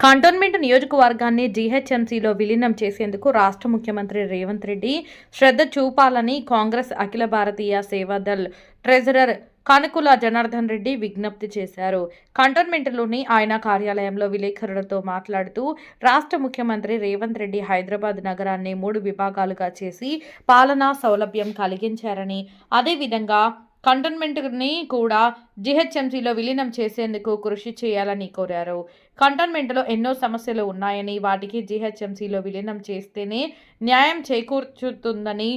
Cantonment నియోజకవర్గాన్ని జీహెచ్ఎంసీలో విలీనం చేసేందుకు రాష్ట్ర ముఖ్యమంత్రి రేవంత్ రెడ్డి శ్రద్ధ చూపాలని కాంగ్రెస్ అఖిల భారతీయ సేవాదళ్ ట్రెజరర్ కనుకుల జనార్దన్ రెడ్డి విజ్ఞప్తి చేశారు. కంటోన్మెంట్లోని ఆయన కార్యాలయంలో విలేకరులతో మాట్లాడుతూ రాష్ట్ర ముఖ్యమంత్రి రేవంత్ రెడ్డి హైదరాబాద్ నగరాన్ని 3 విభాగాలుగా చేసి పాలనా సౌలభ్యం కలిగించారని, అదేవిధంగా కంటోన్మెంట్ని కూడా జీహెచ్ఎంసీలో విలీనం చేసేందుకు కృషి చేయాలని కోరారు. కంటోన్మెంట్లో ఎన్నో సమస్యలు ఉన్నాయని, వాటికి జీహెచ్ఎంసీలో విలీనం చేస్తేనే న్యాయం చేకూర్చుతుందని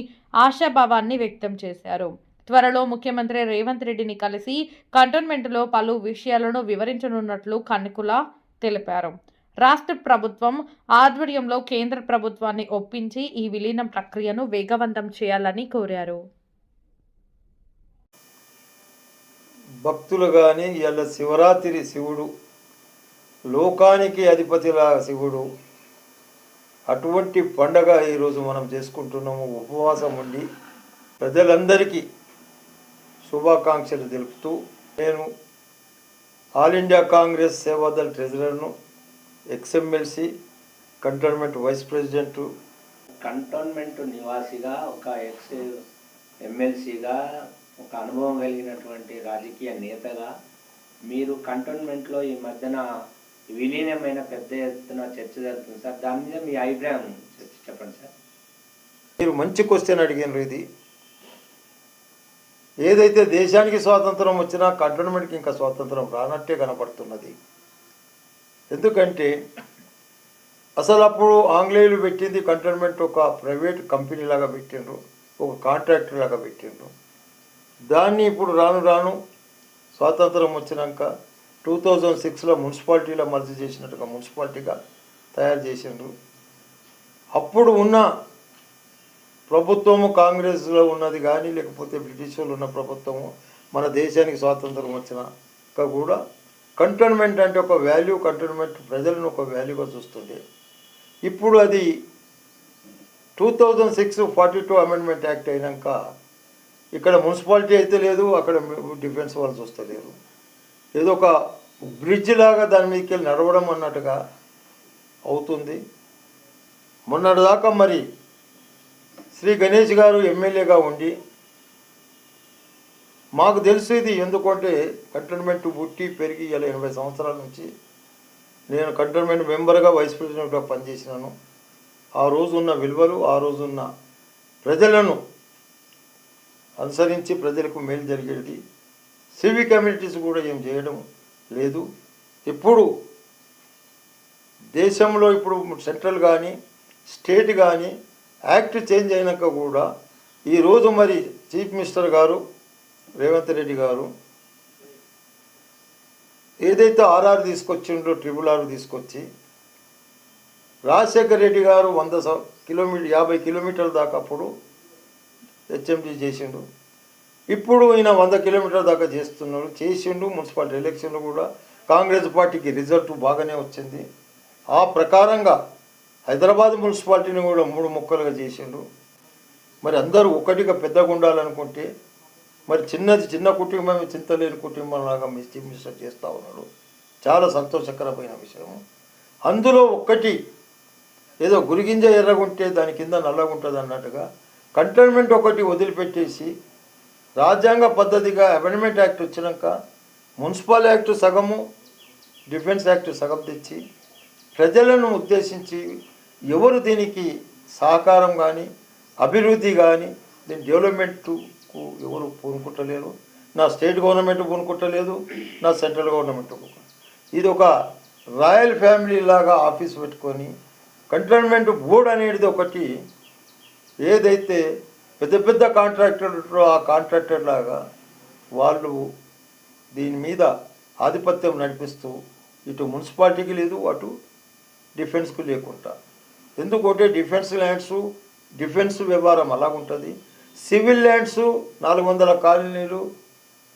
ఆశాభావాన్ని వ్యక్తం చేశారు. త్వరలో ముఖ్యమంత్రి రేవంత్ రెడ్డిని కలిసి కంటోన్మెంట్లో పలు విషయాలను వివరించనున్నట్లు కనుకుల తెలిపారు. రాష్ట్ర ప్రభుత్వం ఆధ్వర్యంలో కేంద్ర ప్రభుత్వాన్ని ఒప్పించి ఈ విలీనం ప్రక్రియను వేగవంతం చేయాలని కోరారు. భక్తులు కానీ ఇలా శివరాత్రి శివుడు లోకానికి అధిపతిలా శివుడు, అటువంటి పండగ ఈరోజు మనం చేసుకుంటున్నాము. ఉపవాసం ఉండి ప్రజలందరికీ శుభాకాంక్షలు తెలుపుతూ నేను ఆల్ ఇండియా కాంగ్రెస్ సేవాదళ్ ట్రెజరర్ను, ఎక్స్ఎమ్మెల్సీ కంటోన్మెంట్ వైస్ ప్రెసిడెంటు, కంటోన్మెంట్ నివాసిగా ఒక ఎక్స్ ఎమ్మెల్సీగా ఒక అనుభవం కలిగినటువంటి రాజకీయ నేతగా మీరు కంటోన్మెంట్లో ఈ మధ్యన విలీనమైన పెద్ద ఎత్తున చర్చ జరుగుతుంది సార్. దాని మీద మీ అభిప్రాయం చెప్పండి సార్. మీరు మంచి క్వశ్చన్ అడిగినారు. ఇది ఏదైతే దేశానికి స్వాతంత్రం వచ్చినా కంటోన్మెంట్కి ఇంకా స్వాతంత్రం రానట్టే కనపడుతున్నది. ఎందుకంటే అసలు అప్పుడు ఆంగ్లేయులు పెట్టింది కంటోన్మెంట్ ఒక ప్రైవేట్ కంపెనీ లాగా పెట్టిండ్రు, ఒక కాంట్రాక్టర్ లాగా పెట్టిండ్రు. దాన్ని ఇప్పుడు రాను రాను స్వాతంత్రం వచ్చినాక 2006లో మున్సిపాలిటీలో మర్జీ చేసినట్టుగా మున్సిపాలిటీగా తయారు చేసిండ్రు. అప్పుడు ఉన్న ప్రభుత్వము కాంగ్రెస్లో ఉన్నది కానీ, లేకపోతే బ్రిటిష్ వాళ్ళు ఉన్న ప్రభుత్వము మన దేశానికి స్వాతంత్రం వచ్చినాక కూడా కంటోన్మెంట్ అంటే ఒక వాల్యూ, కంటోన్మెంట్ ప్రజలను ఒక వాల్యూగా చూస్తుండే. ఇప్పుడు అది 2006 42 అమెండ్మెంట్ యాక్ట్ అయినాక ఇక్కడ మున్సిపాలిటీ అయితే లేదు, అక్కడ డిఫెన్స్ వాళ్ళు చూస్తలేరు. ఏదో ఒక బ్రిడ్జ్ లాగా దాని మీదకి వెళ్ళి నడవడం అన్నట్టుగా అవుతుంది. మొన్నటిదాకా మరి శ్రీ గణేష్ గారు ఎమ్మెల్యేగా ఉండి మాకు తెలుసు ఇది. ఎందుకంటే కంటోన్మెంట్ పుట్టి పెరిగి ఇలా 80 సంవత్సరాల నుంచి నేను కంటోన్మెంట్ మెంబర్గా వైస్ ప్రెసిడెంట్గా పనిచేసినాను. ఆ రోజు ఉన్న విలువలు, ఆ రోజున్న ప్రజలను అనుసరించి ప్రజలకు మేలు జరిగేది. సివిక్ కమ్యూనిటీస్ కూడా ఏం చేయడం లేదు. ఇప్పుడు దేశంలో ఇప్పుడు సెంట్రల్ కానీ స్టేట్ కానీ యాక్ట్ చేంజ్ అయినాక కూడా ఈరోజు మరి చీఫ్ మినిస్టర్ గారు రేవంత్ రెడ్డి గారు ఏదైతే ఆర్ఆర్ తీసుకొచ్చిండో, RRR తీసుకొచ్చి రాజశేఖర్ రెడ్డి గారు 50 కిలోమీటర్ల దాకా అప్పుడు హెచ్ఎండి చేసిండు. ఇప్పుడు ఈయన 100 కిలోమీటర్ల దాకా చేసిండు. మున్సిపాలిటీ ఎలక్షన్లు కూడా కాంగ్రెస్ పార్టీకి రిజల్ట్ బాగానే వచ్చింది. ఆ ప్రకారంగా హైదరాబాద్ మున్సిపాలిటీని కూడా 3 ముక్కలుగా చేసిండు. మరి అందరూ ఒకటిగా పెద్దగా ఉండాలనుకుంటే మరి చిన్న కుటుంబమే చింతలేని కుటుంబంలాగా చీఫ్ మినిస్టర్ చేస్తూ ఉన్నాడు. చాలా సంతోషకరమైన విషయం. అందులో ఒక్కటి ఏదో గురిగింజ ఎర్రగుంటే దాని కింద నల్లగుంటుంది అన్నట్టుగా కంటోన్మెంట్ ఒకటి వదిలిపెట్టేసి రాజ్యాంగ పద్ధతిగా అమెండ్మెంట్ యాక్ట్ వచ్చినాక మున్సిపల్ యాక్ట్ సగము, డిఫెన్స్ యాక్ట్ సగం తెచ్చి ప్రజలను ఉద్దేశించి ఎవరు దీనికి సహకారం కానీ అభివృద్ధి కానీ దీని డెవలప్మెంట్కు ఎవరు పూనుకుంటలేరు. నా స్టేట్ గవర్నమెంట్ పూనుకుంటలేదు, నా సెంట్రల్ గవర్నమెంట్. ఇది ఒక రాయల్ ఫ్యామిలీ లాగా ఆఫీస్ పెట్టుకొని కంటోన్మెంట్ బోర్డు అనేది ఒకటి ఏదైతే పెద్ద కాంట్రాక్టర్లు ఆ కాంట్రాక్టర్ లాగా వాళ్ళు దీని మీద ఆధిపత్యం నడిపిస్తూ ఇటు మున్సిపాలిటీకి లేదు, అటు డిఫెన్స్కు లేకుండా. ఎందుకంటే డిఫెన్స్ ల్యాండ్స్, డిఫెన్స్ వ్యవహారం అలాగుంటుంది. సివిల్ ల్యాండ్స్ 400 కాలనీలు,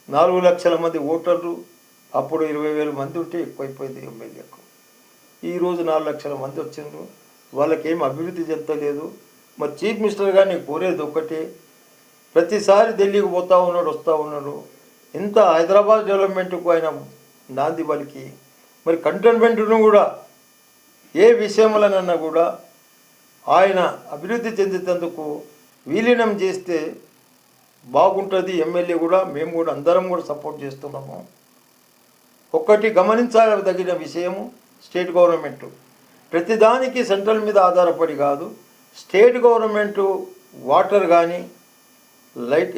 4 లక్షల మంది ఓటర్లు. అప్పుడు 20,000 మంది ఉంటే ఎక్కువైపోయింది ఎమ్మెల్యేకు. ఈరోజు 4 లక్షల మంది వచ్చిండ్రు. వాళ్ళకేం అభివృద్ధి చెందలేదు. మరి చీఫ్ మినిస్టర్ గారిని కోరేది ఒక్కటే, ప్రతిసారి ఢిల్లీకి పోతూ ఉన్నాడు, వస్తూ ఉన్నాడు. ఇంత హైదరాబాద్ డెవలప్మెంట్కు ఆయన నాంది పలికి మరి కంటోన్మెంట్ను కూడా ఏ విషయంలోనన్నా కూడా ఆయన అభివృద్ధి చెందేందుకు విలీనం చేస్తే బాగుంటుంది. ఎమ్మెల్యే కూడా మేము కూడా అందరం కూడా సపోర్ట్ చేస్తున్నాము. ఒక్కటి గమనించదగిన విషయము, స్టేట్ గవర్నమెంట్ ప్రతిదానికి సెంట్రల్ మీద ఆధారపడి కాదు, స్టేట్ గవర్నమెంట్ వాటర్ కానీ,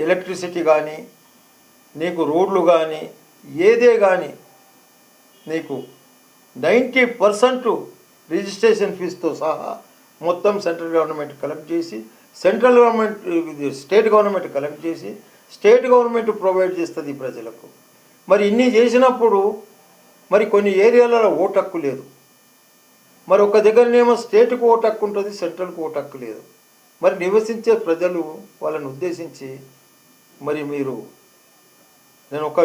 ఎలక్ట్రిసిటీ కానీ, నీకు రోడ్లు కానీ, ఏదే కానీ నీకు 90% రిజిస్ట్రేషన్ ఫీజుతో సహా మొత్తం సెంట్రల్ గవర్నమెంట్ కలెక్ట్ చేసి, స్టేట్ గవర్నమెంట్ కలెక్ట్ చేసి స్టేట్ గవర్నమెంట్ ప్రొవైడ్ చేస్తుంది ప్రజలకు. మరి ఇన్ని చేసినప్పుడు మరి కొన్ని ఏరియాలలో ఓటు హక్కు లేదు. మరి ఒక దగ్గరనేమో స్టేట్కు ఓటు హక్కు ఉంటుంది, సెంట్రల్కు ఓటు హక్కు లేదు. మరి నివసించే ప్రజలు వాళ్ళని ఉద్దేశించి మరి నేను ఒక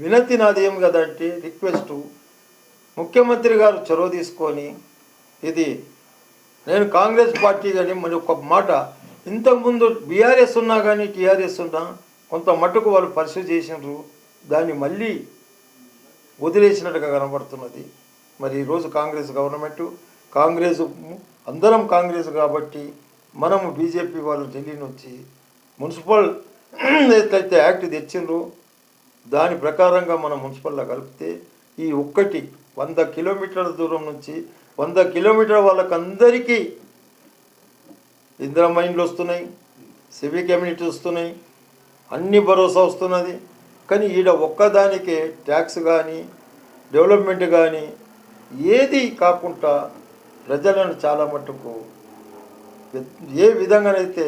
వినతి నాది ఏం కదంటే రిక్వెస్టు, ముఖ్యమంత్రి గారు చొరవ తీసుకొని ఇది నేను కాంగ్రెస్ పార్టీ కానీ మరి ఒక మాట ఇంతకుముందు బీఆర్ఎస్ ఉన్నా కానీ టీఆర్ఎస్ ఉన్నా కొంత మట్టుకు వాళ్ళు పరిశీలి చేసినారు, దాన్ని మళ్ళీ వదిలేసినట్టుగా కనబడుతున్నది. మరి ఈరోజు కాంగ్రెస్ గవర్నమెంట్, అందరం కాంగ్రెస్ కాబట్టి మనము బీజేపీ వాళ్ళు ఢిల్లీ నుంచి మున్సిపల్ ఏదైతే యాక్ట్ తెచ్చిండ్రో దాని ప్రకారంగా మనం మున్సిపల్లో కలిపితే ఈ 100 కిలోమీటర్ల దూరం నుంచి 100 కిలోమీటర్ల వాళ్ళకందరికీ ఇందిరా మైండ్లు వస్తున్నాయి, సివిక్ కమ్యూనిటీ వస్తున్నాయి, అన్ని భరోసా వస్తున్నది. కానీ ఈడ ఒక్కదానికే ట్యాక్స్ కానీ డెవలప్మెంట్ కానీ ఏది కాకుండా ప్రజలను చాలా మట్టుకు ఏ విధంగానైతే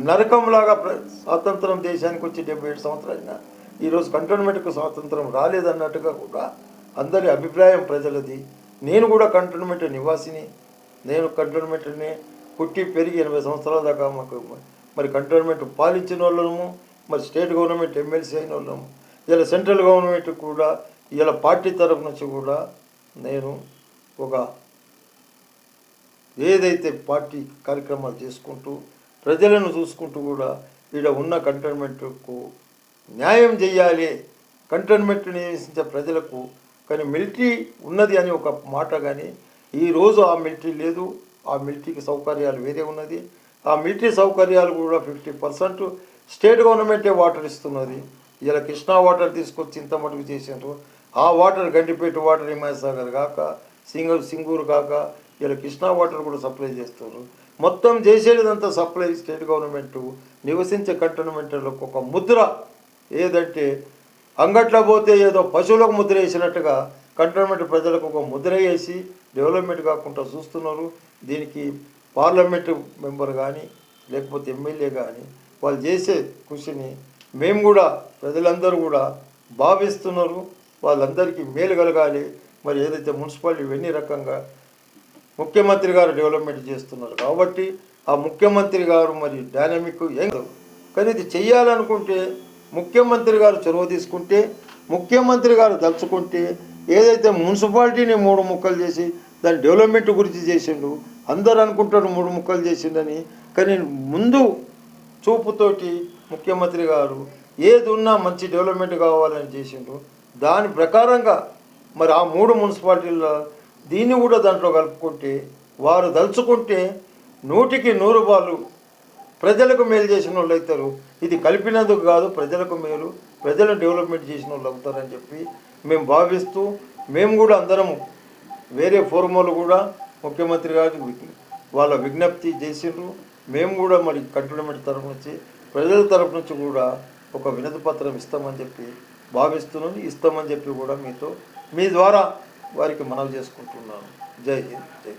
నరకంలాగా స్వాతంత్రం దేశానికి వచ్చి 77 సంవత్సరాలైనా ఈరోజు కంటోన్మెంట్కు స్వాతంత్రం రాలేదన్నట్టుగా కూడా అందరి అభిప్రాయం ప్రజలది. నేను కూడా కంటోన్మెంట్ నివాసిని, నేను కంటోన్మెంట్ని పుట్టి పెరిగి 80 సంవత్సరాల దాకా మాకు మరి కంటోన్మెంట్ పాలించిన వాళ్ళము, మరి స్టేట్ గవర్నమెంట్ ఎమ్మెల్సీ అయిన వాళ్ళము, ఇలా సెంట్రల్ గవర్నమెంట్ కూడా ఇలా పార్టీ తరఫు నుంచి కూడా నేను ఒక ఏదైతే పార్టీ కార్యక్రమాలు చేసుకుంటూ ప్రజలను చూసుకుంటూ కూడా ఈడ ఉన్న కంటోన్మెంట్కు న్యాయం చేయాలి, కంటోన్మెంట్ నివసించే ప్రజలకు. కానీ మిలిటరీ ఉన్నది అని ఒక మాట, కానీ ఈరోజు ఆ మిలిటరీ లేదు, ఆ మిలిటరీకి సౌకర్యాలు వేరే ఉన్నది. ఆ మిలిటరీ సౌకర్యాలు కూడా 50% స్టేట్ గవర్నమెంటే వాటర్ ఇస్తున్నది. ఇలా కృష్ణా వాటర్ తీసుకొచ్చి ఇంత మటుకు చేసినారు. ఆ వాటర్ గండిపేట వాటర్, హిమాయసాగర్ కాక సింగూరు కాక ఇలా కృష్ణా వాటర్ కూడా సప్లై చేస్తున్నారు. మొత్తం చేసేదంతా సప్లై స్టేట్ గవర్నమెంట్ నివసించే కంటోన్మెంట్లకు ఒక ముద్ర ఏదంటే అంగట్లో పోతే ఏదో పశువులకు ముద్ర వేసినట్టుగా కంటోన్మెంట్ ప్రజలకు ఒక ముద్ర వేసి డెవలప్మెంట్ కాకుండా చూస్తున్నారు. దీనికి పార్లమెంటు మెంబర్ కానీ లేకపోతే ఎమ్మెల్యే కానీ వాళ్ళు చేసే కృషిని మేము కూడా ప్రజలందరూ కూడా భావిస్తున్నారు. వాళ్ళందరికీ మేలు కలగాలి. మరి ఏదైతే మున్సిపాలిటీ ఇవన్నీ రకంగా ముఖ్యమంత్రి గారు డెవలప్మెంట్ చేస్తున్నారు కాబట్టి ఆ ముఖ్యమంత్రి గారు మరి డైనమిక్ ఏం కానీ ఇది చెయ్యాలనుకుంటే ముఖ్యమంత్రి గారు చొరవ తీసుకుంటే, ముఖ్యమంత్రి గారు దలుచుకుంటే ఏదైతే మున్సిపాలిటీని 3 ముక్కలు చేసి దాని డెవలప్మెంట్ గురించి చేసిండు, అందరు అనుకుంటారు 3 ముక్కలు చేసిండని. కానీ ముందు చూపుతోటి ముఖ్యమంత్రి గారు ఏది ఉన్నా మంచి డెవలప్మెంట్ కావాలని చేసిండు. దాని ప్రకారంగా మరి ఆ 3 మున్సిపాలిటీల్లో దీన్ని కూడా దాంట్లో కలుపుకుంటే వారు దలుచుకుంటే 100కి 100 రూపాయలు ప్రజలకు మేలు చేసిన వాళ్ళు అవుతారు. ఇది కలిపినందుకు కాదు, ప్రజలకు మేలు, ప్రజలను డెవలప్మెంట్ చేసిన వాళ్ళు అవుతారని చెప్పి మేము భావిస్తూ మేము కూడా అందరము వేరే ఫోరంలో కూడా ముఖ్యమంత్రి గారికి వాళ్ళ విజ్ఞప్తి చేసిండ్రు. మేము కూడా మరి కంటోన్మెంట్ తరఫు నుంచి ప్రజల తరఫు నుంచి కూడా ఒక వినతి పత్రం ఇస్తామని చెప్పి భావిస్తున్నాను. ఇస్తామని చెప్పి కూడా మీ ద్వారా వారికి మనవి చేసుకుంటున్నాను. జై హింద్, జై